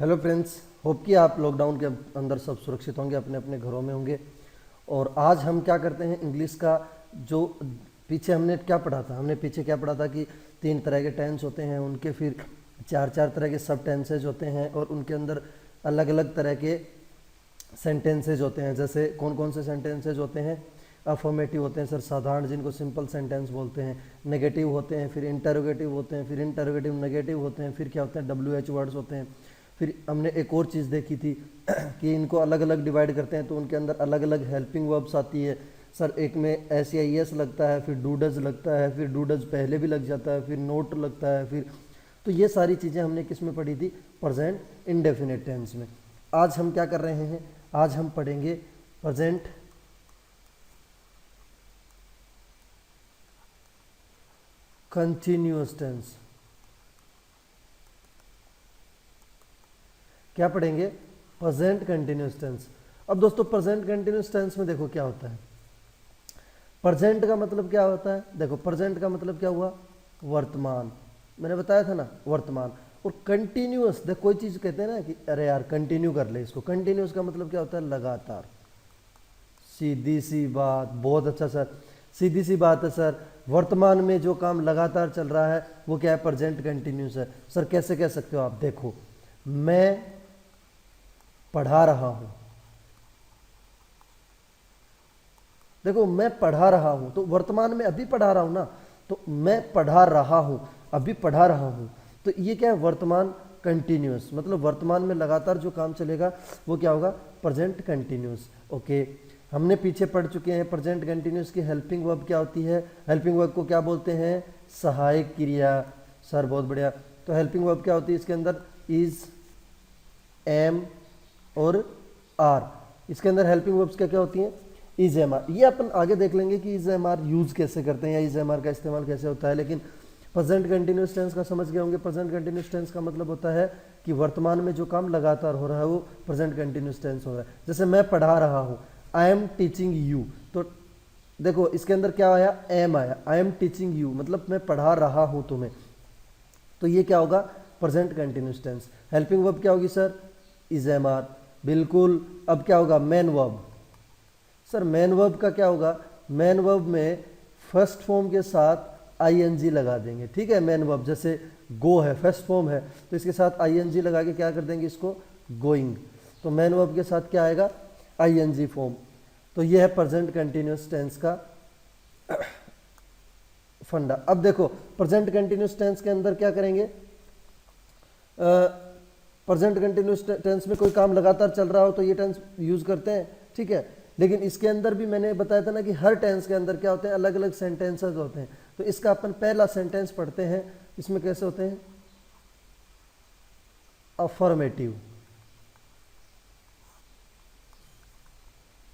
Hello friends, hope कि आप lockdown के अंदर सब सुरक्षित होंगे, अपने अपने घरों में होंगे। और आज हम क्या करते हैं, इंग्लिश का जो पीछे हमने क्या पढ़ा था, हमने पीछे क्या पढ़ा था कि 3 तरह के टेंस होते हैं, उनके फिर 4 तरह के सब टेंसेज होते हैं और उनके अंदर अलग अलग तरह के सेंटेंसेज होते हैं। जैसे कौन कौन से सेंटेंसेज होते हैं? अफर्मेटिव होते हैं सर, साधारण, जिनको सिंपल सेंटेंस बोलते हैं। नेगेटिव होते हैं, फिर इंटरोगेटिव होते हैं, फिर इंटरोगेटिव नेगेटिव होते हैं, फिर क्या होते हैं, WH वर्ड्स होते हैं। फिर हमने एक और चीज़ देखी थी कि इनको अलग अलग डिवाइड करते हैं तो उनके अंदर अलग अलग हेल्पिंग वर्ब्स आती है सर। एक में SAES लगता है, फिर डू डज लगता है, फिर डू डज पहले भी लग जाता है, फिर नोट लगता है, फिर तो ये सारी चीज़ें हमने किस में पढ़ी थी? प्रेजेंट इंडेफिनिट टेंस में। आज हम क्या कर रहे हैं? आज हम पढ़ेंगे प्रेजेंट कंटिन्यूअस टेंस। क्या पढ़ेंगे? Present continuous tense. अब दोस्तों, प्रेजेंट कंटिन्यूअस टेंस में देखो क्या होता है। प्रेजेंट का मतलब क्या होता है? देखो, प्रेजेंट का मतलब क्या हुआ? वर्तमान। मैंने बताया था ना, वर्तमान। और कंटिन्यूअस, देखो कोई चीज कहते हैं ना कि अरे यार कंटिन्यू कर ले इसको, कंटिन्यूअस का मतलब क्या होता है? लगातार। सीधी सी बात, बहुत अच्छा सर, सीधी सी बात है सर। वर्तमान में जो काम लगातार चल रहा है वो क्या है? प्रेजेंट कंटिन्यूअस है। सर कैसे कह सकते हो आप? देखो, मैं पढ़ा रहा हूं। देखो, मैं पढ़ा रहा हूं तो वर्तमान में अभी पढ़ा रहा हूं ना, तो मैं पढ़ा रहा हूं, अभी पढ़ा रहा हूं, तो ये क्या है? वर्तमान कंटिन्यूअस। मतलब वर्तमान में लगातार जो काम चलेगा वो क्या होगा? Present continuous. ओके, हमने पीछे पढ़ चुके हैं प्रेजेंट कंटिन्यूअस की हेल्पिंग वर्ब क्या होती है। हेल्पिंग वर्ब को क्या बोलते हैं? सहायक क्रिया। सर बहुत बढ़िया। तो हेल्पिंग वर्ब क्या होती है इसके अंदर? इज, एम और आर। इसके अंदर हेल्पिंग वर्ब्स क्या क्या होती हैं? Is, am, are. ये अपन आगे देख लेंगे कि इज, एम, आर यूज कैसे करते हैं या इज, एम, आर का इस्तेमाल कैसे होता है। लेकिन प्रेजेंट कंटिन्यूअस टेंस का समझ गए होंगे। प्रेजेंट कंटिन्यूअस टेंस का मतलब होता है कि वर्तमान में जो काम लगातार हो रहा है वो प्रेजेंट कंटिन्यूअस टेंस हो रहा है। जैसे मैं पढ़ा रहा हूँ, आई एम टीचिंग यू, तो देखो इसके अंदर क्या आया? एम आया। आई एम टीचिंग यू मतलब मैं पढ़ा रहा हूँ तुम्हें, तो ये क्या होगा? Present continuous tense. Helping verb क्या होगी सर? Is, am, are. बिल्कुल। अब क्या होगा? Main verb. Sir main verb का क्या होगा? मेन वर्ब में फर्स्ट फॉर्म के साथ ING लगा देंगे। ठीक है, मेन वर्ब जैसे गो है, फर्स्ट फॉर्म है, तो इसके साथ ING लगा के क्या कर देंगे इसको? गोइंग। तो मेन वर्ब के साथ क्या आएगा? ING form. तो ये है प्रेजेंट कंटिन्यूअस टेंस का फंडा। अब देखो, प्रेजेंट कंटिन्यूअस टेंस के अंदर क्या करेंगे? प्रेजेंट कंटिन्यूअस टेंस में कोई काम लगातार चल रहा हो तो ये टेंस यूज करते हैं। ठीक है, लेकिन इसके अंदर भी मैंने बताया था ना कि हर टेंस के अंदर क्या होते हैं? अलग अलग सेंटेंसेस होते हैं। तो इसका अपन पहला सेंटेंस पढ़ते हैं। इसमें कैसे होते हैं? अफर्मेटिव।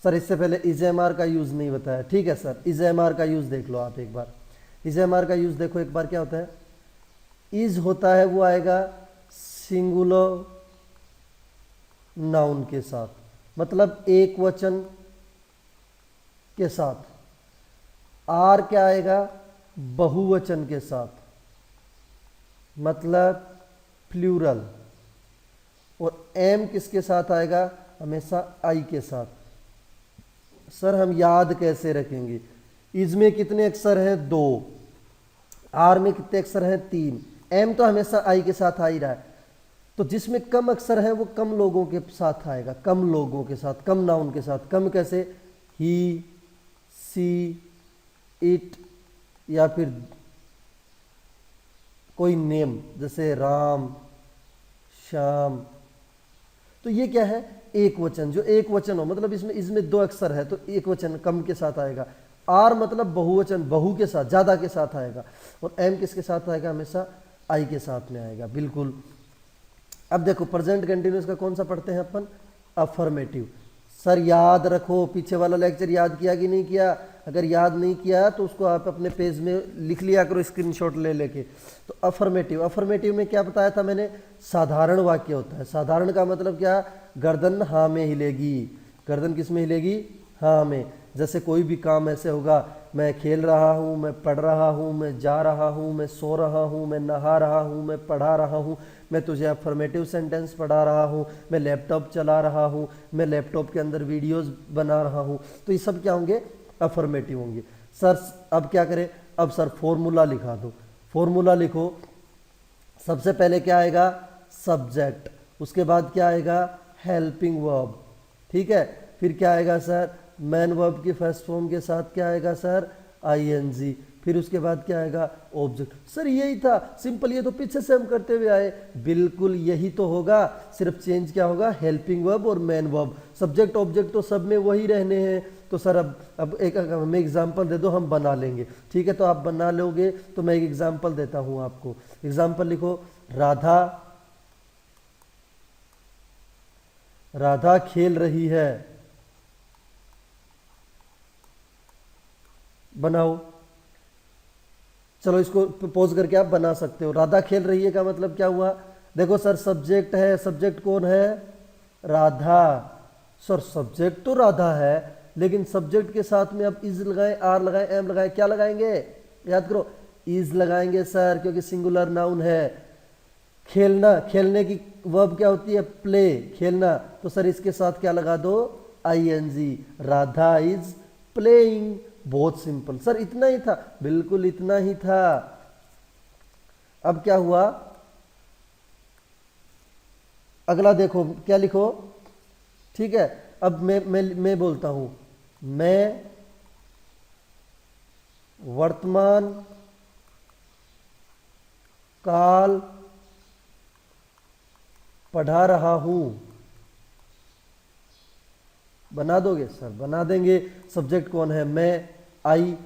सर इससे पहले इज, एम, आर का यूज नहीं बताया। ठीक है सर, इज, एम, आर का यूज देख लो आप एक बार। इज, एम, आर का यूज देखो एक बार। क्या होता है? इज होता है वो आएगा सिंगुलर नाउन के साथ, मतलब एक वचन के साथ। आर क्या आएगा? बहुवचन के साथ, मतलब प्लूरल। और एम किसके साथ आएगा? हमेशा आई के साथ। सर हम याद कैसे रखेंगे? इज में कितने अक्षर हैं? 2। आर में कितने अक्षर हैं? 3। एम तो हमेशा आई के साथ आ ही रहा है। तो जिसमें कम अक्षर है वो कम लोगों के साथ आएगा, कम लोगों के साथ, कम नाउन के साथ। कम कैसे? ही, सी, इट, या फिर कोई नेम जैसे राम, श्याम। तो ये क्या है? एक वचन। जो एक वचन हो, मतलब इसमें 2 अक्षर है तो एक वचन कम के साथ आएगा। आर मतलब बहुवचन, बहु के साथ, ज्यादा के साथ आएगा। और एम किसके साथ आएगा? हमेशा आई के साथ में आएगा। बिल्कुल। अब देखो, प्रेजेंट कंटिन्यूअस का कौन सा पढ़ते हैं अपन? अफर्मेटिव। सर याद रखो, पीछे वाला लेक्चर याद किया कि नहीं किया? अगर याद नहीं किया तो उसको आप अपने पेज में लिख लिया करो, स्क्रीनशॉट ले लेके। तो अफर्मेटिव, अफर्मेटिव में क्या बताया था मैंने? साधारण वाक्य होता है। साधारण का मतलब क्या? गर्दन हाँ में हिलेगी। गर्दन किस में हिलेगी? हाँ में। जैसे कोई भी काम ऐसे होगा मैं खेल रहा हूँ, मैं पढ़ रहा हूँ, मैं जा रहा हूँ, मैं सो रहा हूँ, मैं नहा रहा हूँ, मैं पढ़ा रहा हूँ, मैं तुझे अफर्मेटिव सेंटेंस पढ़ा रहा हूँ, मैं लैपटॉप चला रहा हूँ, मैं लैपटॉप के अंदर वीडियोस बना रहा हूँ। तो ये सब क्या होंगे? अफर्मेटिव होंगे। सर अब क्या करें? अब सर फॉर्मूला लिखा दो। फॉर्मूला लिखो। सबसे पहले क्या आएगा? सब्जेक्ट। उसके बाद क्या आएगा? Helping verb. ठीक है, फिर क्या आएगा सर? मैन वर्ब की फर्स्ट फॉर्म के साथ क्या आएगा सर? आईएनजी। फिर उसके बाद क्या आएगा? ऑब्जेक्ट। सर यही था, सिंपल। ये तो पीछे से हम करते हुए आए। बिल्कुल यही तो होगा, सिर्फ चेंज क्या होगा? हेल्पिंग वर्ब और मैन वर्ब। सब्जेक्ट ऑब्जेक्ट तो सब में वही रहने हैं। तो सर अब एक हमें एग्जाम्पल दे दो, हम बना लेंगे। ठीक है, तो आप बना लोगे तो मैं एक एग्जाम्पल देता हूं आपको। एग्जाम्पल लिखो। राधा खेल रही है। बनाओ। चलो इसको पोज करके आप बना सकते हो। राधा खेल रही है का मतलब क्या हुआ? देखो सर, सब्जेक्ट है। सब्जेक्ट कौन है? राधा। सर सब्जेक्ट तो राधा है, लेकिन सब्जेक्ट के साथ में अब इज लगाए, आर लगाए, एम लगाए, क्या लगाएंगे? याद करो, इज लगाएंगे सर, क्योंकि सिंगुलर नाउन है। खेलना, खेलने की वर्ब क्या होती है? प्ले, खेलना। तो सर इसके साथ क्या लगा दो? आईएनजी। Radha is playing. बहुत सिंपल सर, इतना ही था, बिल्कुल इतना ही था। अब क्या हुआ? अगला देखो, क्या लिखो? ठीक है, अब मैं बोलता हूं। मैं वर्तमान काल पढ़ा रहा हूं। बना दोगे सर? बना देंगे। सब्जेक्ट कौन है? मैं, आई।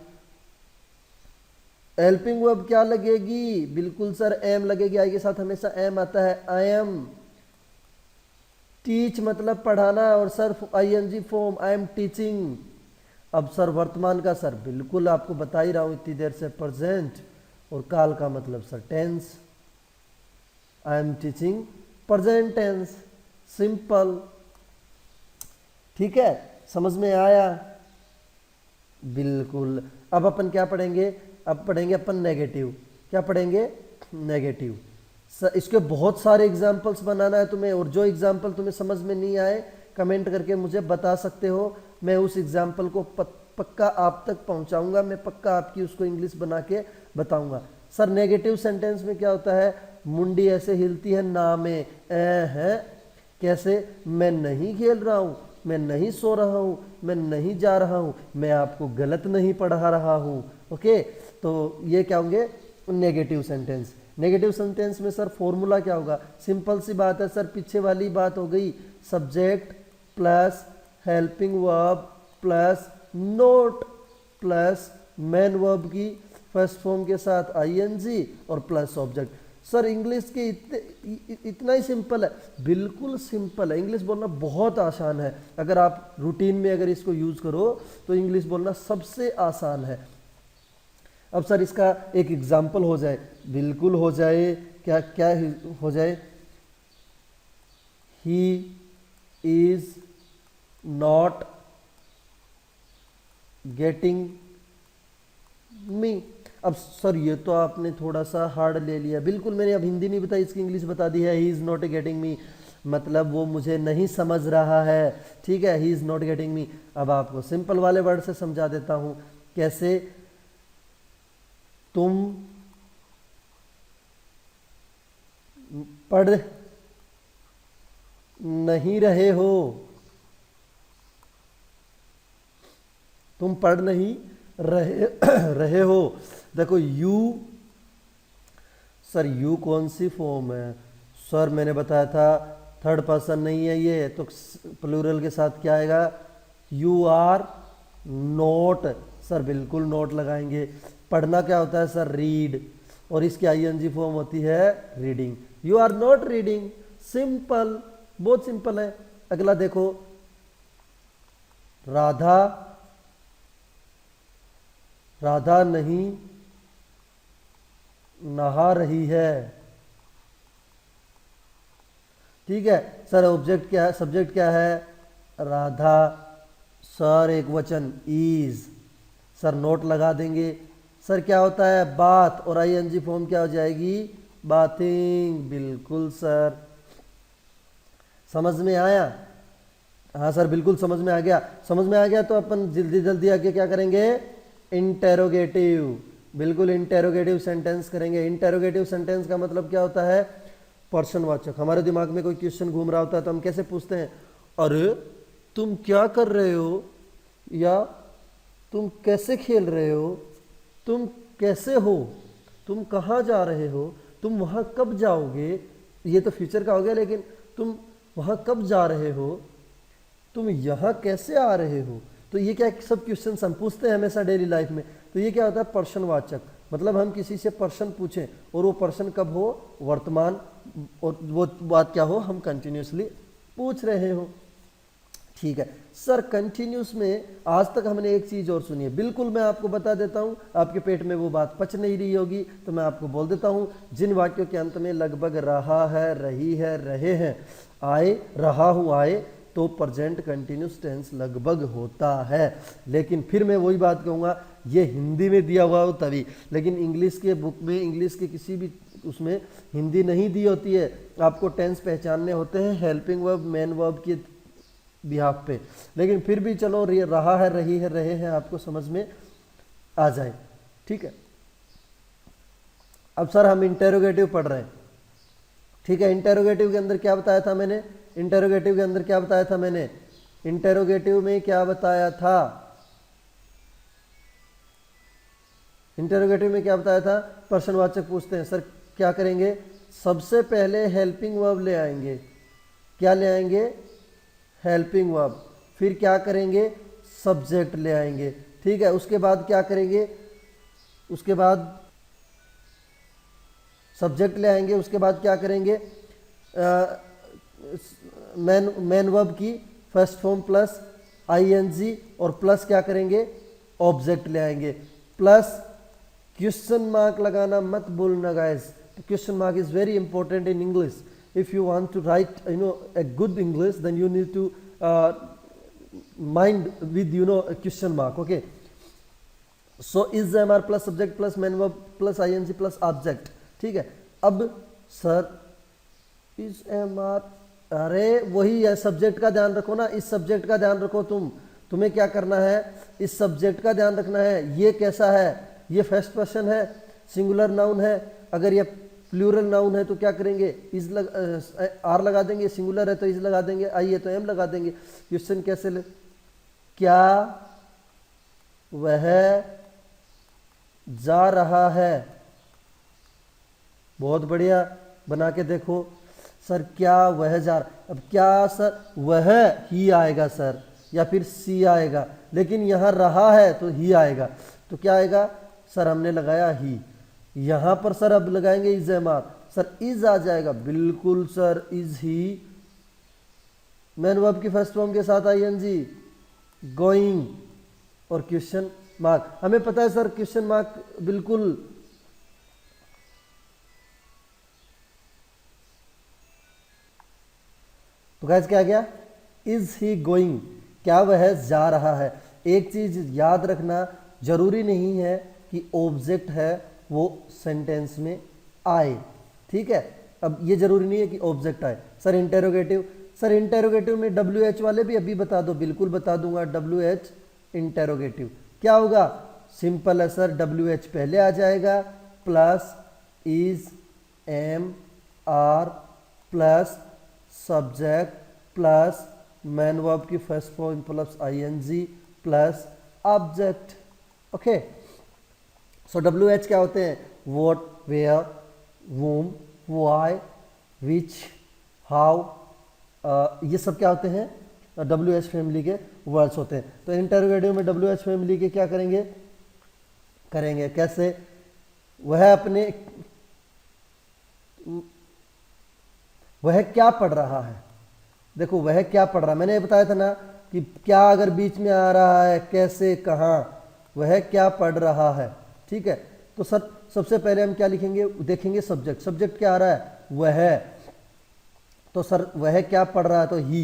हेल्पिंग वर्ब क्या लगेगी? बिल्कुल सर एम लगेगी। आई के साथ हमेशा एम आता है। I am. टीच मतलब पढ़ाना, और sir ING form, I am teaching. अब सर वर्तमान का सर बिल्कुल आपको बता ही रहा हूं इतनी देर से, प्रेजेंट। और काल का मतलब sir tense. I am teaching present tense. Simple. ठीक है, समझ में आया? बिल्कुल। अब अपन क्या पढ़ेंगे? अब पढ़ेंगे अपन नेगेटिव। क्या पढ़ेंगे? नेगेटिव। इसके बहुत सारे एग्जाम्पल्स बनाना है तुम्हें, और जो एग्जाम्पल तुम्हें समझ में नहीं आए कमेंट करके मुझे बता सकते हो। मैं उस एग्जाम्पल को पक्का आप तक पहुंचाऊंगा। मैं पक्का आपकी उसको इंग्लिश बना के बताऊंगा। सर नेगेटिव सेंटेंस में क्या होता है? मुंडी ऐसे हिलती है ना में, ए है। कैसे? मैं नहीं खेल रहा हूं, मैं नहीं सो रहा हूं, मैं नहीं जा रहा हूं, मैं आपको गलत नहीं पढ़ा रहा हूं। ओके, तो ये क्या होंगे? Negative sentence. नेगेटिव सेंटेंस में सर फॉर्मूला क्या होगा? सिंपल सी बात है सर, पीछे वाली बात हो गई। Subject plus helping verb plus note plus main verb की फर्स्ट फॉर्म के साथ आईएनजी और प्लस ऑब्जेक्ट। सर इंग्लिश के इतना ही सिंपल है, बिल्कुल सिंपल है। इंग्लिश बोलना बहुत आसान है। अगर आप रूटीन में अगर इसको यूज करो तो इंग्लिश बोलना सबसे आसान है। अब सर इसका एक एग्जाम्पल हो जाए। बिल्कुल हो जाए। क्या क्या हो जाए? He is not getting me. अब सर ये तो आपने थोड़ा सा हार्ड ले लिया। बिल्कुल, मैंने अब हिंदी नहीं बताई, इसकी इंग्लिश बता दी है। He is not getting me मतलब वो मुझे नहीं समझ रहा है। ठीक है, he is not getting me. अब आपको सिंपल वाले वर्ड से समझा देता हूं। कैसे? तुम पढ़ नहीं रहे हो। तुम पढ़ नहीं रहे रहे हो। देखो यू, सर यू कौन सी फॉर्म है? सर मैंने बताया था थर्ड पर्सन नहीं है ये, तो प्लूरल के साथ क्या आएगा? You are not. सर बिल्कुल नोट लगाएंगे। पढ़ना क्या होता है सर? रीड। और इसकी आईएनजी फॉर्म होती है reading. You are not reading. Simple, बहुत सिंपल है। अगला देखो। राधा राधा नहीं नहा रही है। ठीक है सर, ऑब्जेक्ट क्या है? सब्जेक्ट क्या है? राधा। सर एक वचन इज। सर नोट लगा देंगे। सर क्या होता है बात, और आईएनजी फॉर्म क्या हो जाएगी बाथिंग। बिल्कुल सर, समझ में आया। हाँ सर बिल्कुल समझ में आ गया। समझ में आ गया तो अपन जल्दी जल्दी आगे क्या करेंगे इंटेरोगेटिव। बिल्कुल इंटेरोगेटिव सेंटेंस करेंगे। इंटेरोगेटिव सेंटेंस का मतलब क्या होता है प्रश्नवाचक। हमारे दिमाग में कोई क्वेश्चन घूम रहा होता है तो हम कैसे पूछते हैं अरे तुम क्या कर रहे हो, या तुम कैसे खेल रहे हो, तुम कैसे हो, तुम कहाँ जा रहे हो, तुम वहाँ कब जाओगे। ये तो फ्यूचर का हो गया, लेकिन तुम वहाँ कब जा रहे हो, तुम यहाँ कैसे आ रहे हो। तो ये क्या सब क्वेश्चन हम पूछते हैं हमेशा डेली लाइफ में। तो ये क्या होता है प्रश्नवाचक, मतलब हम किसी से प्रश्न पूछें और वो प्रश्न कब हो वर्तमान, और वो बात क्या हो हम कंटिन्यूसली पूछ रहे हो। ठीक है सर, कंटिन्यूस में आज तक हमने एक चीज और सुनी है, बिल्कुल मैं आपको बता देता हूं, आपके पेट में वो बात पच नहीं रही होगी तो मैं आपको बोल देता हूं। जिन वाक्यों के अंत में लगभग रहा है, रही है, रहे हैं, आए, रहा हूं, आए, तो प्रेजेंट कंटिन्यूस टेंस लगभग होता है। लेकिन फिर मैं वही बात कहूंगा, ये हिंदी में दिया हुआ हो तभी, लेकिन इंग्लिश के बुक में, इंग्लिश के किसी भी उसमें हिंदी नहीं दी होती है। आपको टेंस पहचानने होते हैं हेल्पिंग वर्ब, मेन वर्ब के बिहाफ पे। लेकिन फिर भी चलो रहा है, रही है, रहे हैं आपको समझ में आ जाए। ठीक है, अब सर हम इंटेरोगेटिव पढ़ रहे हैं। ठीक है, इंटेरोगेटिव के अंदर क्या बताया था मैंने, इंटेरोगेटिव के अंदर क्या बताया था मैंने, इंटेरोगेटिव में क्या बताया था, इंटेरोगेटिव में क्या बताया था प्रश्नवाचक पूछते हैं। सर क्या करेंगे, सबसे पहले हेल्पिंग वर्ब ले आएंगे। क्या ले आएंगे हेल्पिंग वर्ब। फिर क्या करेंगे सब्जेक्ट ले आएंगे। ठीक है, उसके बाद क्या करेंगे, उसके बाद सब्जेक्ट ले आएंगे। उसके बाद क्या करेंगे मेन वर्ब की फर्स्ट फॉर्म प्लस आईएनजी, और प्लस क्या करेंगे ऑब्जेक्ट ले आएंगे। प्लस क्वेश्चन मार्क लगाना मत भूलना guys, question mark is very important in English. If you want to write a good English, then you need to mind with a question mark. Okay, so is MR plus subject plus main verb plus ing plus object. ठीक है, अब sir is MR, अरे वही है, subject का ध्यान रखो ना, इस सब्जेक्ट का ध्यान रखो। तुम्हें क्या करना है, इस सब्जेक्ट का ध्यान रखना है। ये कैसा है, ये फर्स्ट पर्सन है, सिंगुलर नाउन है। अगर ये प्लूरल नाउन है तो क्या करेंगे इज आर लगा देंगे, सिंगुलर है तो इज लगा देंगे, आई है तो एम लगा देंगे। क्वेश्चन कैसे ले, क्या वह जा रहा है, बहुत बढ़िया, बना के देखो। सर क्या वह जा रहा, अब क्या सर वह ही आएगा सर, या फिर सी आएगा, लेकिन यहां रहा है तो ही आएगा। तो क्या आएगा सर, हमने लगाया ही, यहां पर सर अब लगाएंगे is am are, sir is आ जाएगा। बिल्कुल सर, इज ही, मेन वर्ब की फर्स्ट फॉर्म के साथ आईएनजी, गोइंग, और क्वेश्चन मार्क। हमें पता है सर क्वेश्चन मार्क बिल्कुल तो गाइस क्या गया, इज ही गोइंग, क्या वह जा रहा है। एक चीज याद रखना, जरूरी नहीं है कि ऑब्जेक्ट है वो सेंटेंस में आए। ठीक है, अब ये जरूरी नहीं है कि ऑब्जेक्ट आए। सर इंटेरोगेटिव, सर इंटेरोगेटिव में डब्ल्यू एच वाले भी अभी बता दो, बिल्कुल बता दूंगा। डब्ल्यू एच इंटेरोगेटिव क्या होगा, सिंपल है सर, डब्ल्यू एच पहले आ जाएगा, plus is am are plus subject plus main verb की first form plus ING plus object. Okay, so W H क्या होते हैं, what, where, whom, why, which, how, ये सब क्या होते हैं डब्ल्यू एच फैमिली के वर्ड्स होते हैं। तो इंटरोगेटिव में डब्ल्यू एच फैमिली के क्या करेंगे, करेंगे कैसे, वह अपने, वह क्या पढ़ रहा है। देखो वह क्या पढ़ रहा है, मैंने बताया था ना कि क्या अगर बीच में आ रहा है, कैसे, कहाँ, वह क्या पढ़ रहा है। ठीक है, तो सर सबसे पहले हम क्या लिखेंगे, देखेंगे सब्जेक्ट, सब्जेक्ट क्या आ रहा है, वह, तो सर वह क्या पढ़ रहा है, तो ही,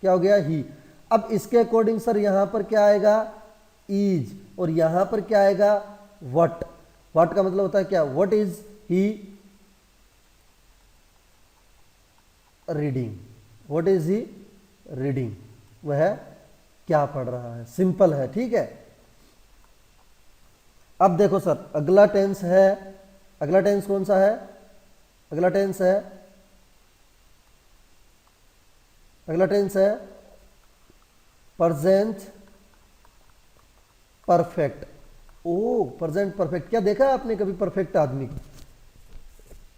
क्या हो गया ही। अब इसके अकॉर्डिंग सर यहां पर क्या आएगा, इज, और यहां पर क्या आएगा, व्हाट। व्हाट का मतलब होता है क्या, what is he reading, what is he reading, वह क्या पढ़ रहा है, सिंपल है, ठीक है। अब देखो सर अगला टेंस है, अगला टेंस कौन सा है, अगला टेंस है, अगला टेंस है प्रेजेंट परफेक्ट। ओ प्रेजेंट परफेक्ट, क्या देखा है आपने कभी परफेक्ट आदमी को?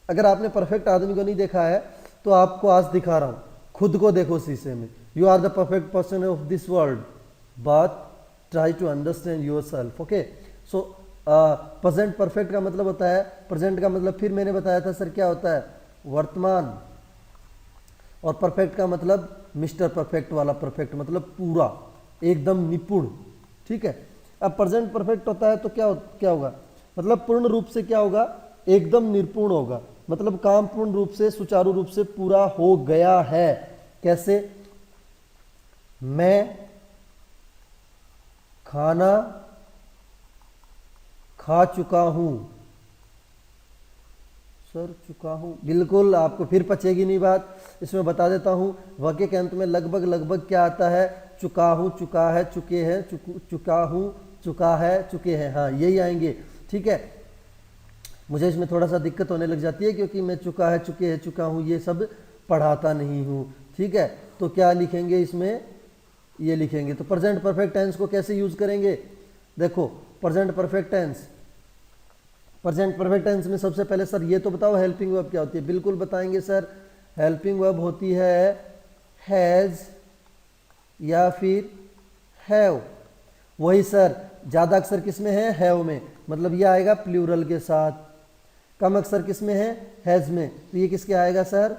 अगर आपने परफेक्ट आदमी को नहीं देखा है तो आपको आज दिखा रहा हूं, खुद को देखो शीशे में। You are the perfect person of this world, but try to understand yourself. Okay, so present perfect का मतलब होता है, प्रेजेंट का मतलब फिर मैंने बताया था सर क्या होता है, वर्तमान, और परफेक्ट का मतलब मिस्टर परफेक्ट वाला परफेक्ट, मतलब पूरा एकदम निपुण, ठीक है। अब प्रेजेंट परफेक्ट होता है तो क्या होगा, मतलब पूर्ण रूप से क्या होगा, एकदम निपुण होगा, मतलब काम पूर्ण रूप से सुचारू रूप से पूरा हो गया है। कैसे, मैं खाना खा चुका हूं, सर चुका हूं, बिल्कुल आपको फिर पचेगी नहीं बात, इसमें बता देता हूं। वाक्य के अंत में लगभग लगभग क्या आता है, चुका हूं, चुका है, चुके हैं, चुका हूं, चुका है, चुके हैं, हाँ यही आएंगे, ठीक है। मुझे इसमें थोड़ा सा दिक्कत होने लग जाती है क्योंकि मैं चुका है, चुके हैं, चुका हूं ये सब पढ़ाता नहीं हूं, ठीक है। तो क्या लिखेंगे इसमें, ये लिखेंगे। तो प्रेजेंट परफेक्ट टेंस को कैसे यूज करेंगे, देखो present perfect tense, present perfect tense में सबसे पहले सर ये तो बताओ हेल्पिंग वर्ब क्या होती है, बिल्कुल बताएंगे सर। हेल्पिंग वर्ब होती है हैज या फिर हैव, वही सर, ज्यादा अक्षर किसमें है, हैव में, मतलब ये आएगा प्लूरल के साथ। कम अक्षर किसमें है, हैज में, तो ये किसके आएगा सर,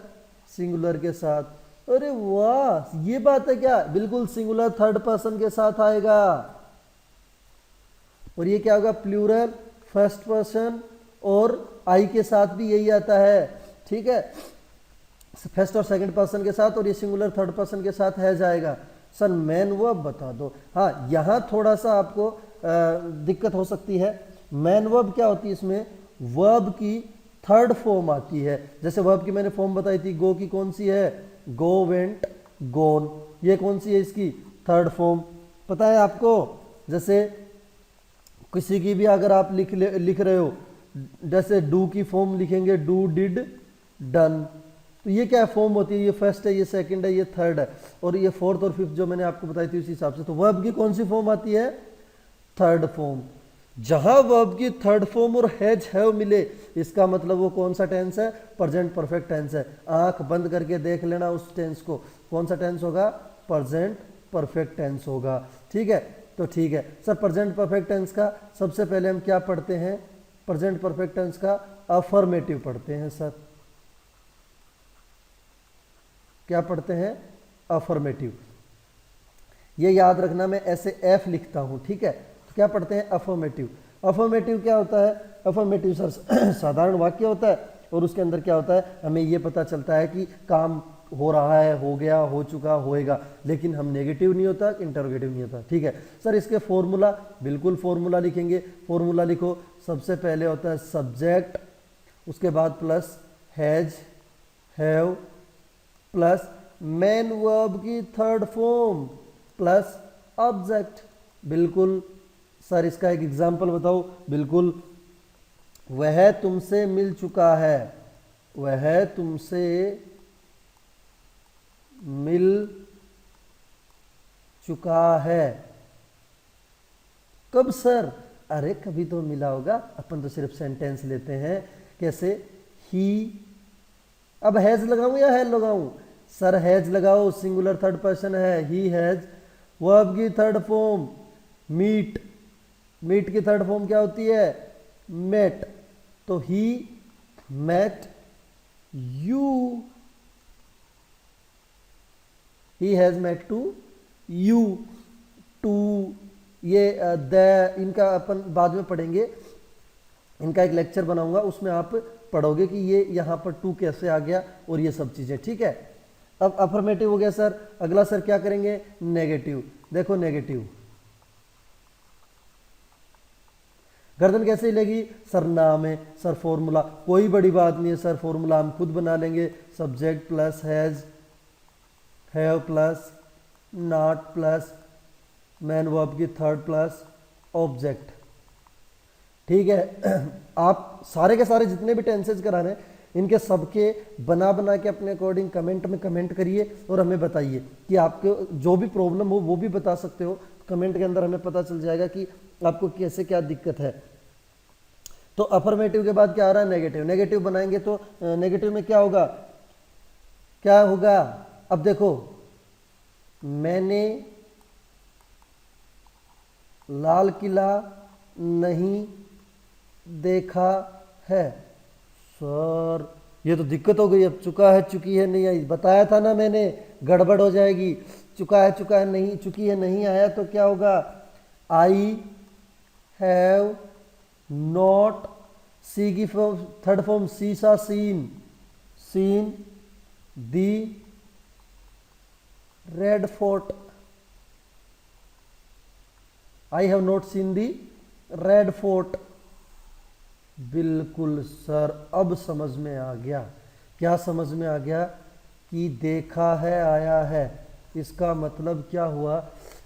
सिंगुलर के साथ। अरे वाह, ये बात है क्या, बिल्कुल सिंगुलर थर्ड पर्सन के साथ आएगा। और ये क्या होगा, प्लूरल फर्स्ट पर्सन, और आई के साथ भी यही आता है, ठीक है, फर्स्ट और सेकंड पर्सन के साथ, और ये सिंगुलर थर्ड पर्सन के साथ है जाएगा। सर मैन वर्ब बता दो, हाँ यहां थोड़ा सा आपको दिक्कत हो सकती है। मैन वर्ब क्या होती है, इसमें वर्ब की थर्ड फॉर्म आती है। जैसे वर्ब की मैंने फॉर्म बताई थी, गो की कौन सी है, गो, वेंट, गोन, ये कौन सी है इसकी थर्ड फॉर्म, पता है आपको। जैसे किसी की भी अगर आप लिख रहे हो, जैसे डू की फॉर्म लिखेंगे, डू, डिड, डन, तो ये क्या फॉर्म होती है, ये फर्स्ट है, ये सेकंड है, ये थर्ड है, और ये फोर्थ और फिफ्थ जो मैंने आपको बताई थी उसी हिसाब से। तो वर्ब की कौन सी फॉर्म आती है, थर्ड फॉर्म। जहां वर्ब की थर्ड फॉर्म और हैज हैव मिले, इसका मतलब वो कौन सा टेंस है, प्रेजेंट परफेक्ट टेंस है। आंख बंद करके देख लेना उस टेंस को, कौन सा टेंस होगा, प्रेजेंट परफेक्ट टेंस होगा, ठीक है। तो ठीक है सर, प्रेजेंट परफेक्ट टेंस का सबसे पहले हम क्या पढ़ते हैं, प्रेजेंट परफेक्ट टेंस का अफर्मेटिव पढ़ते हैं सर। क्या पढ़ते हैं, अफर्मेटिव। ये याद रखना, मैं ऐसे एफ लिखता हूं, ठीक है। तो क्या पढ़ते हैं, अफर्मेटिव। अफर्मेटिव क्या होता है, अफर्मेटिव सर साधारण वाक्य होता है, और उसके अंदर क्या होता है, हमें ये पता चलता है कि काम हो रहा है, हो गया, हो चुका, होएगा, लेकिन हम नेगेटिव नहीं होता, इंटरोगेटिव नहीं होता, ठीक है सर। इसके फॉर्मूला, बिल्कुल फॉर्मूला लिखेंगे। फॉर्मूला लिखो, सबसे पहले होता है सब्जेक्ट, उसके बाद plus has, have, plus main verb की थर्ड फॉर्म, प्लस ऑब्जेक्ट। बिल्कुल सर, इसका एक एग्जांपल बताओ, बिल्कुल, वह तुमसे मिल चुका है, वह तुमसे मिल चुका है। कब सर, अरे कभी तो मिला होगा, अपन तो सिर्फ सेंटेंस लेते हैं। कैसे, ही, अब हैज लगाऊं या हैज लगाऊं, सर हैज लगाओ, सिंगुलर थर्ड पर्सन है, ही हैज। वर्ब की थर्ड फॉर्म मीट, मीट की थर्ड फॉर्म क्या होती है, मेट, तो he met you, he has met to you, to, ये द, इनका अपन बाद में पढ़ेंगे, इनका एक लेक्चर बनाऊंगा, उसमें आप पढ़ोगे कि ये यहां पर टू कैसे आ गया और ये सब चीजें, ठीक है। अब अफर्मेटिव हो गया सर। अगला सर क्या करेंगे, नेगेटिव। देखो नेगेटिव, गर्दन कैसे हिलेगी? सर नाम है, सर फॉर्मूला, कोई बड़ी बात नहीं है सर, फॉर्मूला हम खुद बना लेंगे, subject plus has, have plus not plus main verb की थर्ड प्लस ऑब्जेक्ट। ठीक है। आप सारे के सारे जितने भी टेंसेज करा रहे हैं इनके सबके बना बना के अपने अकॉर्डिंग कमेंट में कमेंट करिए और हमें बताइए कि आपको जो भी प्रॉब्लम हो वो भी बता सकते हो कमेंट के अंदर, हमें पता चल जाएगा कि आपको कैसे क्या दिक्कत है। तो अफर्मेटिव के बाद क्या आ रहा है? नेगेटिव। नेगेटिव बनाएंगे तो नेगेटिव में क्या होगा? क्या होगा? अब देखो, मैंने लाल किला नहीं देखा है। सर ये तो दिक्कत हो गई, अब चुका है चुकी है नहीं आई, बताया था ना मैंने, गड़बड़ हो जाएगी। चुका है नहीं, चुकी है नहीं आया तो क्या होगा? आई हैव नॉट, सी की third form see saw seen, seen the Red Fort, I have not seen the Red Fort. बिल्कुल सर, अब समझ में आ गया। क्या समझ में आ गया? कि देखा है आया है, इसका मतलब क्या हुआ?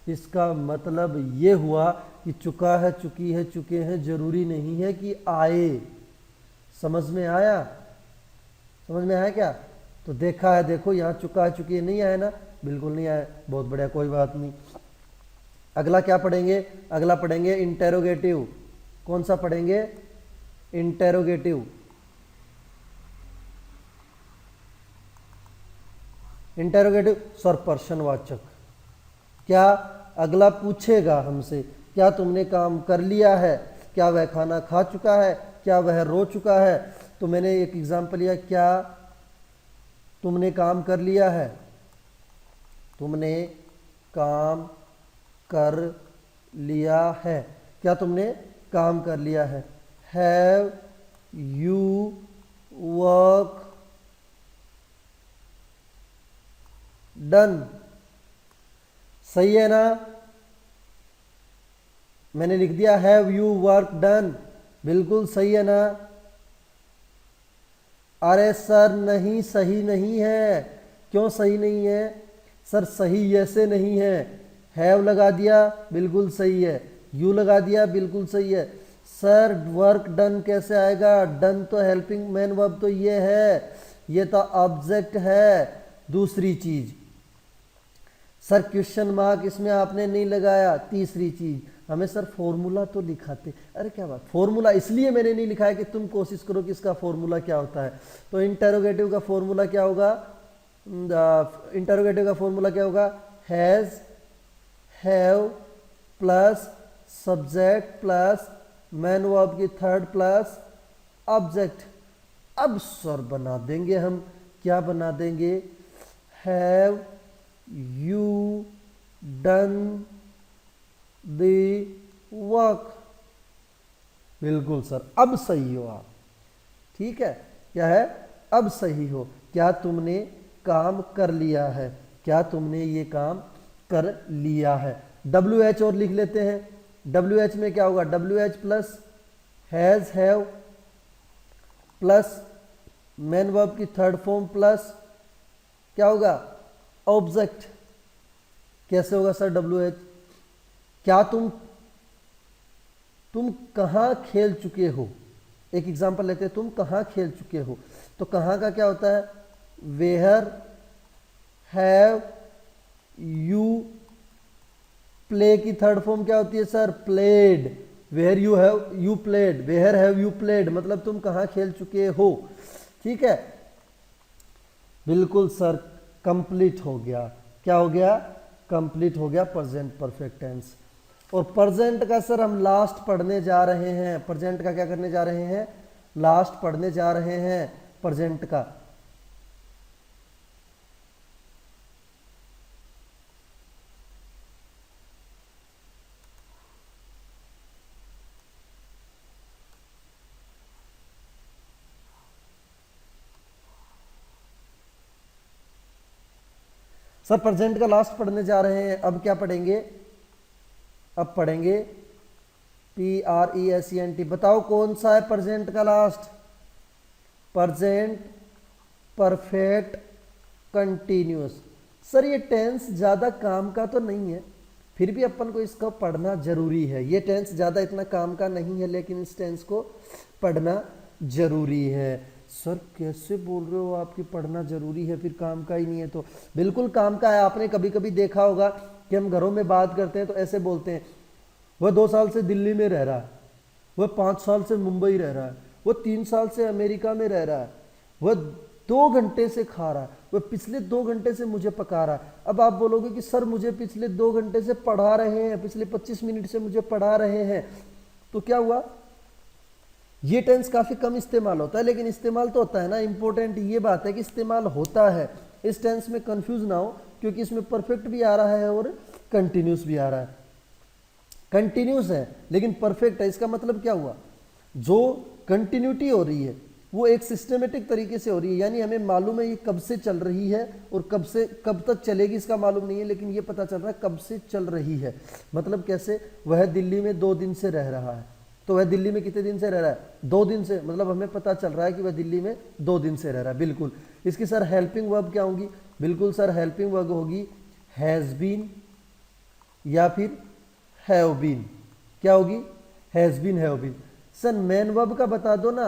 इसका मतलब ये हुआ कि चुका है चुकी है चुके हैं जरूरी नहीं है कि आए। समझ में आया? समझ में आया क्या? तो देखा है, देखो यहाँ चुका है चुकी है नहीं आया ना, बिल्कुल नहीं आया, बहुत बढ़िया, कोई बात नहीं। अगला क्या पढ़ेंगे? अगला पढ़ेंगे इंटेरोगेटिव। कौन सा पढ़ेंगे? इंटेरोगेटिव। इंटेरोगेटिव सर प्रश्नवाचक। क्या? अगला पूछेगा हमसे क्या तुमने काम कर लिया है, क्या वह खाना खा चुका है, क्या वह रो चुका है। तो मैंने एक एग्जांपल लिया, क्या तुमने काम कर लिया है, तुमने काम कर लिया है, क्या तुमने काम कर लिया है। Have you work done. सही है ना? मैंने लिख दिया हैव यू वर्क डन, बिल्कुल सही है ना? अरे सर नहीं, सही नहीं है। क्यों सही नहीं है? सर सही ऐसे नहीं है, हैव लगा दिया बिल्कुल सही है, यू लगा दिया बिल्कुल सही है। सर वर्क डन कैसे आएगा? डन तो हेल्पिंग मैन वर्ब तो ये है, ये तो ऑब्जेक्ट है। दूसरी चीज सर क्वेश्चन मार्क इसमें आपने नहीं लगाया। तीसरी चीज हमें सर फॉर्मूला तो लिखाते। अरे क्या बात, फॉर्मूला इसलिए मैंने नहीं लिखा है कि तुम कोशिश करो कि इसका फॉर्मूला क्या होता है। तो इंटरोगेटिव का फॉर्मूला क्या होगा? इंटरोगेटिव का फॉर्मूला क्या होगा? Has, have plus subject plus main verb की थर्ड प्लस ऑब्जेक्ट। अब सर बना देंगे हम, क्या बना देंगे? Have you done the work. बिल्कुल सर, अब सही हो आप। ठीक है, क्या है? अब सही हो। क्या तुमने काम कर लिया है, क्या तुमने ये काम कर लिया है। डब्ल्यू एच और लिख लेते हैं। डब्ल्यू एच में क्या होगा? W H plus has have plus main verb की थर्ड फॉर्म प्लस क्या होगा? ऑब्जेक्ट। कैसे होगा सर डब्ल्यू एच? क्या तुम कहाँ खेल चुके हो। एक एग्जांपल लेते हैं, तुम कहाँ खेल चुके हो। तो कहाँ का क्या होता है? वेयर हैव यू, प्ले की थर्ड फॉर्म क्या होती है sir? Played. Where you have you played, where have you played, मतलब तुम कहाँ खेल चुके हो। ठीक है, बिल्कुल सर, कंप्लीट हो गया। क्या हो गया? कंप्लीट हो गया प्रेजेंट परफेक्ट टेंस। और प्रेजेंट का सर हम लास्ट पढ़ने जा रहे हैं। प्रेजेंट का क्या करने जा रहे हैं? लास्ट पढ़ने जा रहे हैं प्रेजेंट का। सर प्रेजेंट का लास्ट पढ़ने जा रहे हैं। अब क्या पढ़ेंगे? अब पढ़ेंगे PRESENT। बताओ कौन सा है प्रेजेंट का last? Present perfect continuous. Sir ये टेंस ज़्यादा काम का तो नहीं है, फिर भी अपन को इसको पढ़ना जरूरी है। ये टेंस ज़्यादा इतना काम का नहीं है, लेकिन इस टेंस को पढ़ना जरूरी है। सर कैसे बोल रहे हो आपकी पढ़ना जरूरी है, फिर काम का ही नहीं है? तो बिल्कुल काम का है। आपने कभी कभी देखा होगा कि हम घरों में बात करते हैं तो ऐसे बोलते हैं, वह 2 साल से दिल्ली में रह रहा है, वह 5 साल से मुंबई रह रहा है, वह 3 साल से अमेरिका में रह रहा है, वह 2 घंटे से खा रहा है, वह पिछले 2 घंटे से मुझे पका रहा है। अब आप बोलोगे कि सर मुझे पिछले 2 घंटे से पढ़ा रहे हैं, पिछले 25 मिनट से मुझे पढ़ा रहे हैं, तो क्या हुआ? ये टेंस काफी कम इस्तेमाल होता है, लेकिन इस्तेमाल तो होता है ना। इंपॉर्टेंट ये बात है कि इस्तेमाल होता है। इस टेंस में कंफ्यूज ना हो, क्योंकि इसमें परफेक्ट भी आ रहा है और कंटिन्यूस भी आ रहा है। कंटिन्यूस है लेकिन परफेक्ट है, इसका मतलब क्या हुआ? जो कंटिन्यूटी हो रही है वो एक सिस्टमेटिक तरीके से हो रही है, यानी हमें मालूम है ये कब से चल रही है और कब तक चलेगी इसका मालूम नहीं है, लेकिन ये पता चल रहा है कब से चल रही है। मतलब कैसे? वह दिल्ली में 2 दिन से रह रहा है, तो वह दिल्ली में कितने दिन से रह रहा है? 2 दिन से। मतलब हमें पता चल रहा है कि वह दिल्ली में 2 दिन से रह रहा है। बिल्कुल। इसकी सर हेल्पिंग वर्ब क्या होगी? बिल्कुल सर, हेल्पिंग वर्ब होगी हैज बीन या फिर हैव बीन। क्या होगी? Has been, have been. Sir main verb का बता दो ना।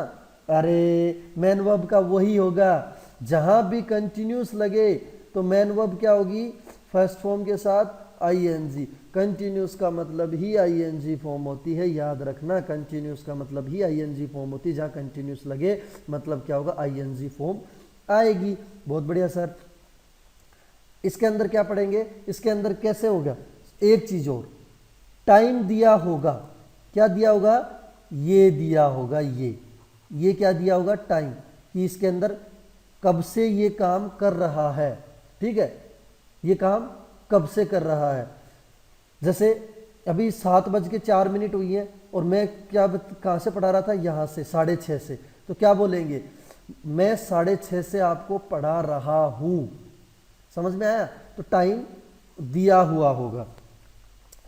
अरे मेन वर्ब का वही होगा, जहां भी कंटिन्यूस लगे तो मेन वर्ब क्या होगी? फर्स्ट फॉर्म के साथ आईएनजी। कंटिन्यूस का मतलब ही आईएनजी फॉर्म होती है, याद रखना। कंटिन्यूस का मतलब ही आईएनजी फॉर्म होती है, जहां कंटिन्यूस लगे मतलब क्या होगा? आईएनजी फॉर्म आएगी। बहुत बढ़िया सर। इसके अंदर क्या पढ़ेंगे? इसके अंदर कैसे होगा? एक चीज और, टाइम दिया होगा। क्या दिया होगा? ये दिया होगा, ये क्या दिया होगा? टाइम, कि इसके अंदर कब से ये काम कर रहा है। ठीक है, ये काम कब से कर रहा है। जैसे अभी 7:04 हुई है और मैं कहाँ से पढ़ा रहा था? यहाँ से 6:30 से। तो क्या बोलेंगे? मैं 6:30 से आपको पढ़ा रहा हूँ। समझ में आया? तो टाइम दिया हुआ होगा।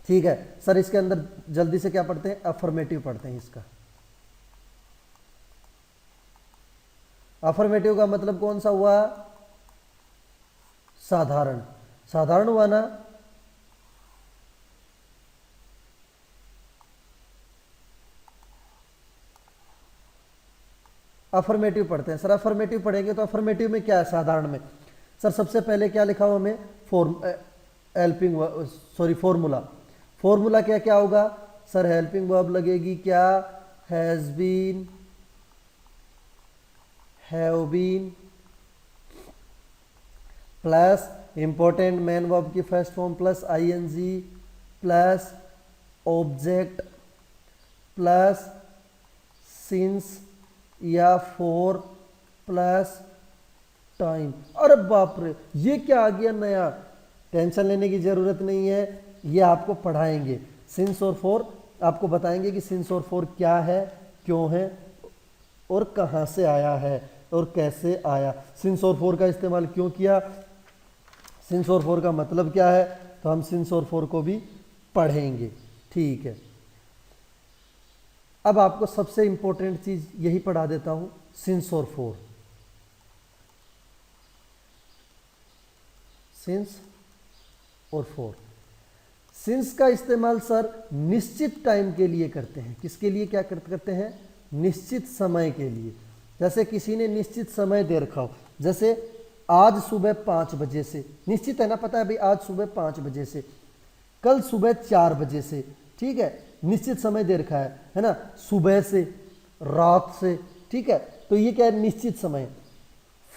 ठीक है सर। इसके अंदर जल्दी से क्या पढ़ते हैं? अफर्मेटिव पढ़ते हैं। इसका अफर्मेटिव का मतलब कौन सा हुआ? साधारण। साधारण हुआ ना। अफर्मेटिव पढ़ते हैं सर। अफर्मेटिव पढ़ेंगे तो अफर्मेटिव में क्या है? साधारण में सर सबसे पहले क्या लिखा हुआ हमें? फॉर्मूला। फॉर्मूला क्या क्या होगा सर? हेल्पिंग वर्ब लगेगी क्या? Has been, have been, plus important main verb की first form plus ING plus object plus since या फॉर प्लस टाइम। अरे बाप रे, ये क्या आ गया नया? टेंशन लेने की जरूरत नहीं है, ये आपको पढ़ाएंगे। सिंस और फॉर आपको बताएंगे कि सिंस और फॉर क्या है, क्यों है और कहां से आया है और कैसे आया। सिंस और फॉर का इस्तेमाल क्यों किया, सिंस और फॉर का मतलब क्या है, तो हम सिंस और फॉर को भी पढ़ेंगे। ठीक है, अब आपको सबसे इंपॉर्टेंट चीज यही पढ़ा देता हूं, सिंस और फॉर। सिंस और फॉर। सिंस का इस्तेमाल सर निश्चित टाइम के लिए करते हैं। किसके लिए क्या करते हैं? निश्चित समय के लिए। जैसे किसी ने निश्चित समय दे रखा हो, जैसे आज सुबह 5 बजे से, निश्चित है ना, पता है भाई आज सुबह 5 बजे से, कल सुबह 4 बजे से। ठीक है, निश्चित समय दे रखा है ना, सुबह से, रात से। ठीक है, तो ये क्या है? निश्चित समय।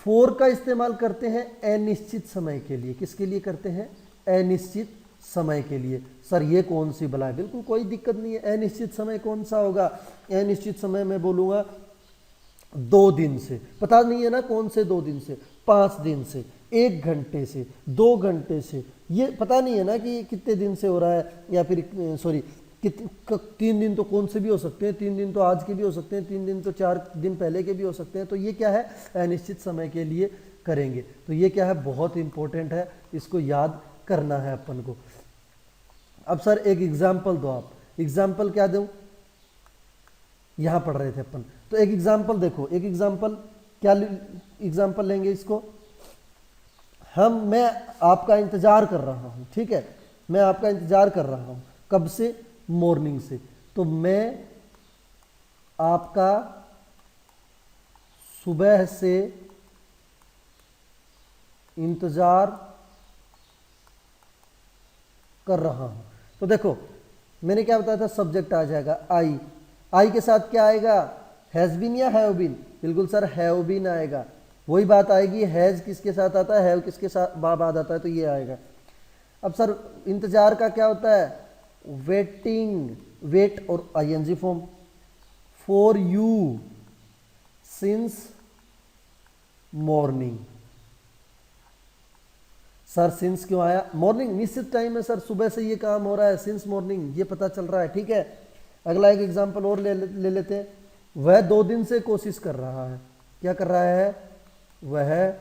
फॉर का इस्तेमाल करते हैं अनिश्चित समय के लिए। किसके लिए करते हैं? अनिश्चित समय के लिए। सर ये कौन सी बला है? बिल्कुल कोई दिक्कत नहीं है। अनिश्चित समय कौन सा होगा? अनिश्चित समय मैं बोलूंगा 2 दिन से। पता नहीं है ना कौन से 2 दिन से, 5 दिन से, 1 घंटे से, 2 घंटे से, ये पता नहीं है ना कि ये कितने दिन से हो रहा है, या फिर 3 दिन तो कौन से भी हो सकते हैं, 3 दिन तो आज के भी हो सकते हैं, 3 दिन तो 4 दिन पहले के भी हो सकते हैं। तो ये क्या है? अनिश्चित समय के लिए करेंगे। तो ये क्या है? बहुत इंपॉर्टेंट है, इसको याद करना है अपन को। अब सर एक एग्जाम्पल दो आप। एग्जाम्पल क्या दूं? यहां पढ़ रहे थे अपन। तो एक एग्जाम्पल देखो, एक एग्जाम्पल क्या एग्जाम्पल लेंगे इसको मैं आपका इंतजार कर रहा हूं, ठीक है, मैं आपका इंतजार कर रहा हूं, कब से? मॉर्निंग से। तो मैं आपका सुबह से इंतजार कर रहा हूं। तो देखो मैंने क्या बताया था, सब्जेक्ट आ जाएगा आई के साथ क्या आएगा? हैज बीन या हैव बीन? बिल्कुल सर हैव बीन आएगा। वही बात आएगी, हैज किसके साथ आता है, हैव किसके साथ बाद आता है, तो ये आएगा। अब सर इंतजार का क्या होता है? वेटिंग, वेट और ING form. For you since morning. Sir since क्यों आया? मॉर्निंग निश्चित टाइम है सर, सुबह से ये काम हो रहा है, सिंस मॉर्निंग ये पता चल रहा है, ठीक है। अगला एक एग्जांपल और ले लेते हैं। वह 2 दिन से कोशिश कर रहा है। क्या कर रहा है? वह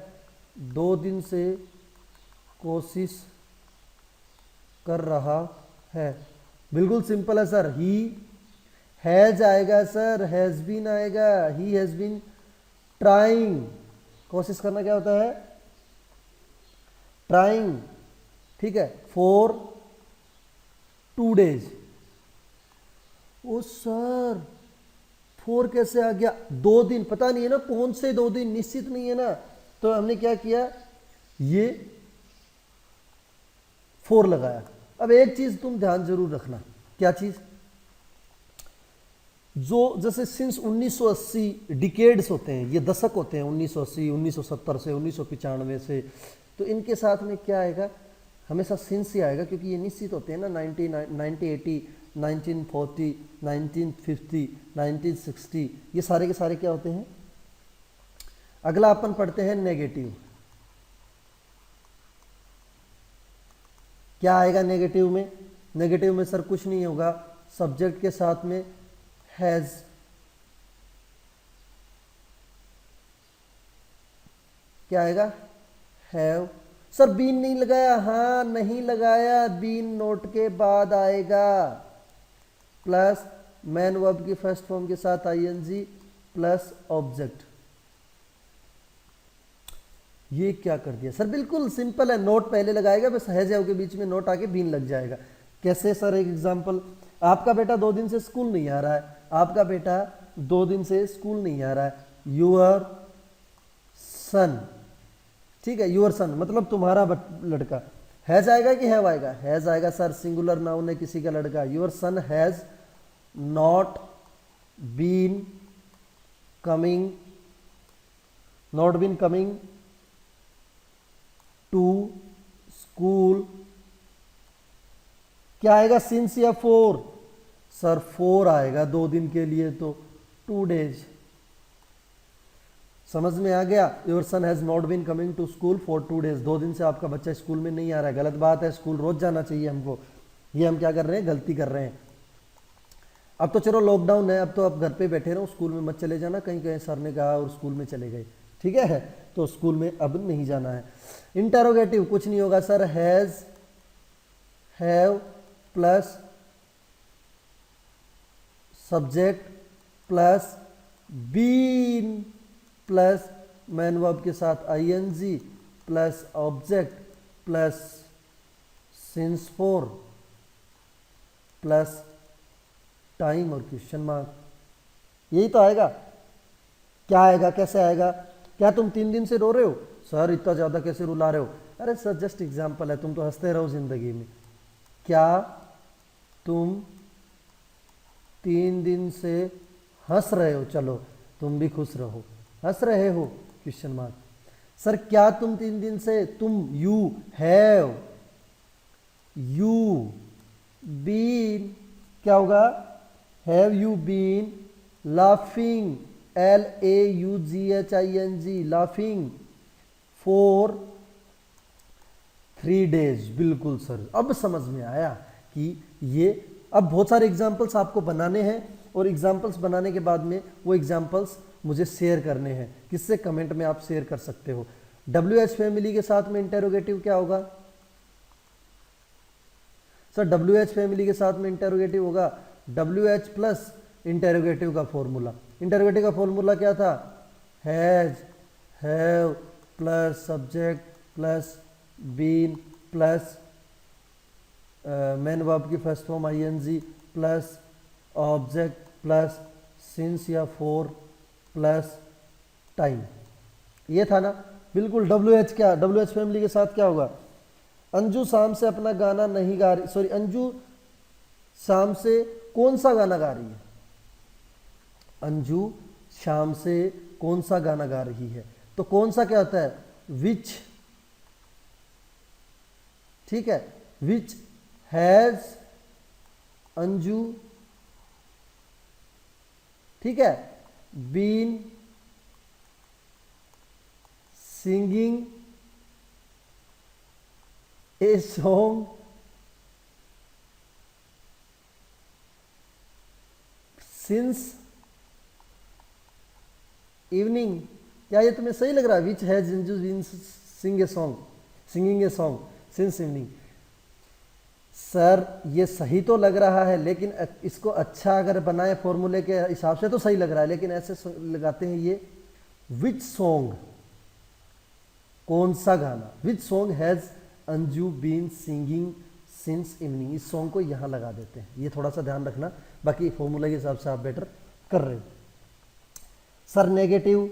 2 दिन से कोशिश कर रहा है। बिल्कुल सिंपल है सर, ही हैज आएगा सर, हैज बीन आएगा, ही हैज बीन ट्राइंग। कोशिश करना क्या होता है? ट्राइंग, ठीक है, फॉर 2 डेज। ओ सर 4 कैसे आ गया? 2 दिन पता नहीं है ना, कौन से 2 दिन निश्चित नहीं है ना, तो हमने क्या किया, ये 4 लगाया। अब एक चीज तुम ध्यान जरूर रखना, क्या चीज? जो जैसे सिंस 1980 डिकेड्स होते हैं, ये दशक होते हैं, 1980, 1970 से 1995 से, तो इनके साथ में क्या आएगा? हमेशा सिंस ही आएगा, क्योंकि ये निश्चित होते हैं ना, 1980, 1940, 1950, 1960, ये सारे के सारे क्या होते हैं? अगला अपन पढ़ते हैं नेगेटिव। क्या आएगा नेगेटिव में? नेगेटिव में सर कुछ नहीं होगा, सब्जेक्ट के साथ में हैज, क्या आएगा? हैव। सर बीन नहीं लगाया? हाँ नहीं लगाया, बीन नोट के बाद आएगा, प्लस मैन वर्ब की फर्स्ट फॉर्म के साथ आईएनजी प्लस ऑब्जेक्ट। ये क्या कर दिया सर? बिल्कुल सिंपल है, नोट पहले लगाएगा, बस हैज हैव के बीच में नोट आके बीन लग जाएगा। कैसे सर? एक एग्जांपल, आपका बेटा 2 दिन से स्कूल नहीं आ रहा है, आपका बेटा 2 दिन से स्कूल नहीं आ रहा है, यूअर सन, ठीक है, यूअर सन मतलब तुम्हारा लड़का। हैज आएगा कि हैव आएगा? हैज आएगा सर, सिंगुलर नाउन है किसी का लड़का। Your son has not been coming, not been coming to school. क्या आएगा? सिंस या 4? सर 4 आएगा 2 दिन के लिए, तो 2 डेज। समझ में आ गया? Your son has not been coming to school for 2 days. 2 दिन से आपका बच्चा स्कूल में नहीं आ रहा है। गलत बात है, स्कूल रोज जाना चाहिए हमको। ये हम क्या कर रहे हैं? गलती कर रहे हैं। अब तो चलो लॉकडाउन है, अब तो आप घर पे बैठे रहो, स्कूल में मत चले जाना, कहीं कहीं सर ने कहा और स्कूल में चले गए, ठीक है, तो स्कूल में अब नहीं जाना है। इंटेरोगेटिव कुछ नहीं होगा sir, has, have plus subject plus been plus main verb के साथ ING plus object plus since 4 plus time और क्वेश्चन मार्क। यही तो आएगा। क्या आएगा? कैसे आएगा? क्या तुम 3 दिन से रो रहे हो? सर इतना ज्यादा कैसे रुला रहे हो? अरे सर जस्ट एग्जांपल है, तुम तो हंसते रहो जिंदगी में। क्या तुम 3 दिन से हंस रहे हो? चलो तुम भी खुश रहो, हंस रहे हो, क्वेश्चन मार्क। सर क्या तुम 3 दिन से, तुम यू हैव यू बीन, क्या होगा? Have you been laughing, LAUGHING, laughing for 3 days. बिल्कुल सर, अब समझ में आया कि ये, अब बहुत सारे एग्जाम्पल्स आपको बनाने हैं और एग्जाम्पल्स बनाने के बाद में वो एग्जाम्पल्स मुझे शेयर करने हैं। किससे? कमेंट में आप शेयर कर सकते हो। WH फैमिली के साथ में इंटेरोगेटिव क्या होगा? सर WH फैमिली के साथ में इंटेरोगेटिव होगा WH प्लस इंटेरोगेटिव का फॉर्मूला। इंटेरोगेटिव का फॉर्मूला क्या था? Has, have plus subject plus been plus main verb की first form ING plus object plus since या फॉर प्लस टाइम। ये था ना? बिल्कुल। WH क्या? WH फैमिली के साथ क्या होगा? अंजू शाम से अपना गाना नहीं गा रही, सॉरी, अंजू शाम से कौन सा गाना गा रही है? अंजू शाम से कौन सा गाना गा रही है? तो कौन सा क्या होता है? विच। ठीक है, विच हैज अंजू, ठीक है, been singing a song since evening. क्या ये तुम्हें सही लग रहा है? Which has Anju been singing a song since evening. Sir ये सही तो लग रहा है, लेकिन इसको अच्छा अगर बनाए फॉर्मूले के हिसाब से तो सही लग रहा है, लेकिन ऐसे लगाते हैं ये विच सॉन्ग, कौन सा गाना, which song has Anju been singing since evening. इस सॉन्ग को यहां लगा देते हैं। ये थोड़ा सा ध्यान रखना, बाकी फॉर्मूले के हिसाब से आप बेटर कर रहे हो। सर नेगेटिव,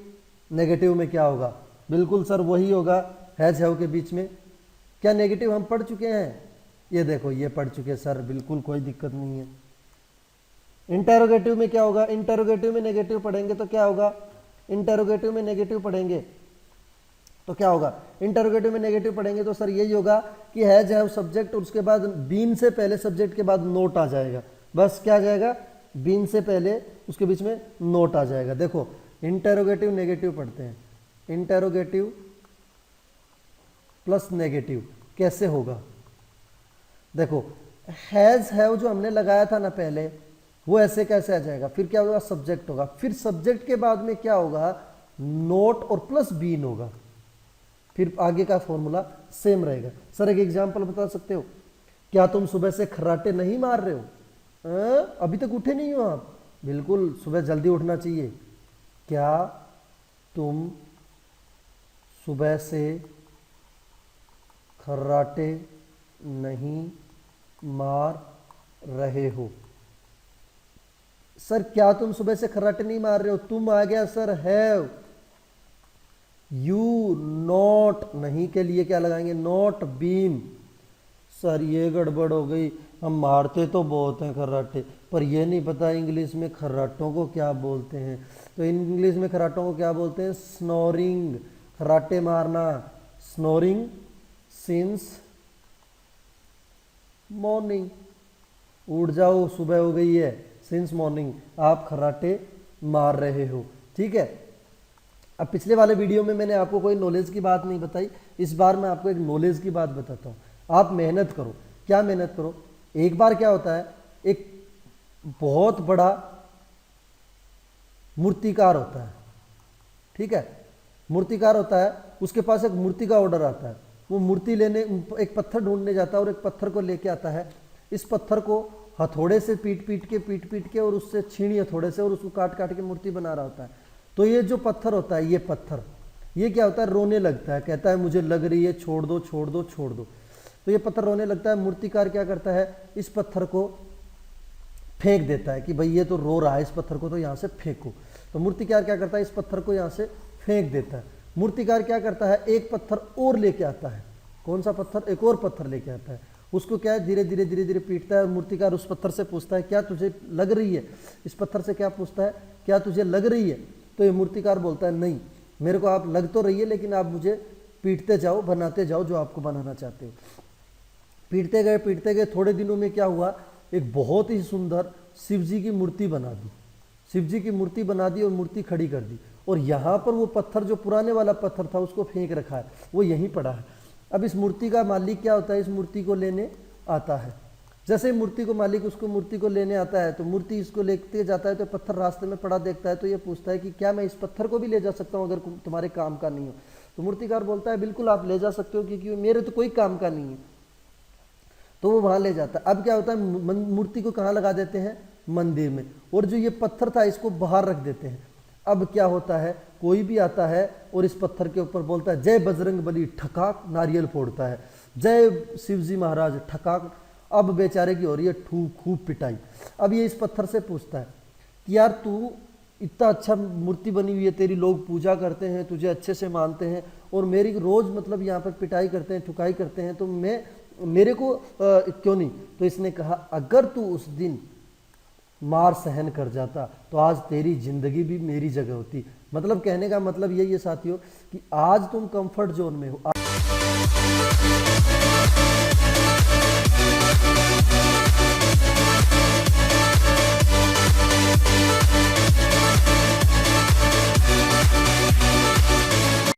नेगेटिव में क्या होगा? बिल्कुल सर वही होगा हैज हैव के बीच में। क्या नेगेटिव हम पढ़ चुके हैं? ये देखो, ये पढ़ चुके सर, बिल्कुल कोई दिक्कत नहीं है। इंटेरोगेटिव में क्या होगा? इंटेरोगेटिव में नेगेटिव पढ़ेंगे तो क्या होगा? इंटेरोगेटिव में नेगेटिव पढ़ेंगे तो क्या होगा? इंटेरोगेटिव में नेगेटिव पढ़ेंगे तो सर यही होगा कि हैज हैव सब्जेक्ट और उसके बाद बीन से पहले सब्जेक्ट के बाद नोट आ जाएगा। बस क्या आ जाएगा? बीन से पहले उसके बीच में नोट आ जाएगा। देखो इंटेरोगेटिव नेगेटिव पढ़ते हैं। इंटेरोगेटिव प्लस नेगेटिव कैसे होगा? देखो हैज हैव जो हमने लगाया था ना पहले, वो ऐसे कैसे आ जाएगा? फिर क्या होगा? सब्जेक्ट होगा, फिर सब्जेक्ट के बाद में क्या होगा? नोट और प्लस बीन होगा, फिर आगे का फॉर्मूला सेम रहेगा। सर एक एग्जांपल बता सकते हो? क्या तुम सुबह से खर्राटे नहीं मार रहे हो? अभी तक उठे नहीं हो आप? बिल्कुल, सुबह जल्दी उठना चाहिए। क्या तुम सुबह से खर्राटे नहीं मार रहे हो? सर क्या तुम सुबह से खर्राटे नहीं मार रहे हो? तुम आ गया सर हैव। यू नॉट, नहीं के लिए क्या लगाएंगे? Not been. सर ये गड़बड़ हो गई, हम मारते तो बहुत हैं खर्राटे, पर ये नहीं पता इंग्लिश में खर्राटों को क्या बोलते हैं। तो इंग्लिश में खर्राटों को क्या बोलते हैं? स्नोरिंग। खर्राटे मारना, स्नोरिंग सिंस मॉर्निंग। उठ जाओ, सुबह हो गई है, सिंस मॉर्निंग आप खर्राटे मार रहे हो। ठीक है। अब पिछले वाले वीडियो में मैंने आपको कोई नॉलेज की बात नहीं बताई, इस बार मैं आपको एक नॉलेज की बात बताता हूँ। आप मेहनत करो। क्या मेहनत करो? एक बार क्या होता है, एक बहुत बड़ा मूर्तिकार होता है, ठीक है, मूर्तिकार होता है, उसके पास एक मूर्ति का ऑर्डर आता है। वो मूर्ति लेने एक पत्थर ढूंढने जाता है और एक पत्थर को लेके आता है। इस पत्थर को हथौड़े से पीट पीट के और उससे छीनी हथौड़े से और उसको काट काट के मूर्ति बना रहा होता है। तो ये जो पत्थर होता है, ये पत्थर, ये क्या होता है? रोने लगता है, कहता है मुझे लग रही है, छोड़ दो छोड़ दो छोड़ दो। तो ये पत्थर रोने लगता है। मूर्तिकार क्या करता है? इस पत्थर को फेंक देता है कि भाई ये तो रो रहा है, इस पत्थर को तो यहाँ से फेंको। तो मूर्तिकार क्या करता है? इस पत्थर को यहाँ से फेंक देता है। मूर्तिकार क्या करता है? एक पत्थर और लेके आता है। कौन सा पत्थर? एक और पत्थर लेके आता है। उसको क्या है? धीरे धीरे धीरे धीरे पीटता है। मूर्तिकार उस पत्थर से पूछता है क्या तुझे लग रही है? इस पत्थर से क्या पूछता है? क्या तुझे लग रही है? तो ये मूर्तिकार बोलता है नहीं, मेरे को आप लग तो रही है, लेकिन आप मुझे पीटते जाओ, बनाते जाओ जो आपको बनाना चाहते हो। पीटते गए, थोड़े दिनों में क्या हुआ? एक बहुत ही सुंदर शिव जी की मूर्ति बना दी। शिव जी की मूर्ति बना दी और मूर्ति खड़ी कर दी। और यहाँ पर वो पत्थर जो पुराने वाला पत्थर था उसको फेंक रखा है, वो यहीं पड़ा है। अब इस मूर्ति का मालिक क्या होता है? इस मूर्ति को लेने आता है। जैसे मूर्ति को मालिक उसको मूर्ति को लेने आता है तो मूर्ति इसको लेते जाता है, तो पत्थर रास्ते में पड़ा देखता है, तो ये पूछता है कि क्या मैं इस पत्थर को भी ले जा सकता हूँ अगर तुम्हारे काम का नहीं हो? तो मूर्तिकार बोलता है बिल्कुल आप ले जा सकते हो, क्योंकि मेरे तो कोई काम का नहीं है। तो वो वहां ले जाता है। अब क्या होता है? मूर्ति को कहाँ लगा देते हैं? मंदिर में, और जो ये पत्थर था इसको बाहर रख देते हैं। अब क्या होता है, कोई भी आता है और इस पत्थर के ऊपर बोलता है जय बजरंग बली, ठकाक नारियल फोड़ता है, जय शिवजी महाराज, ठकाक। अब बेचारे की हो रही है खूब पिटाई। अब ये इस पत्थर से पूछता है कि यार तू इतना अच्छा मूर्ति बनी हुई है, तेरी लोग पूजा करते हैं, तुझे अच्छे से मानते हैं, और मेरी रोज मतलब यहाँ पर पिटाई करते हैं, ठुकाई करते हैं, तो मेरे को क्यों नहीं। तो इसने कहा अगर तू उस दिन मार सहन कर जाता तो आज तेरी जिंदगी भी मेरी जगह होती। मतलब कहने का मतलब यही है साथियों कि आज तुम कंफर्ट जोन में हो।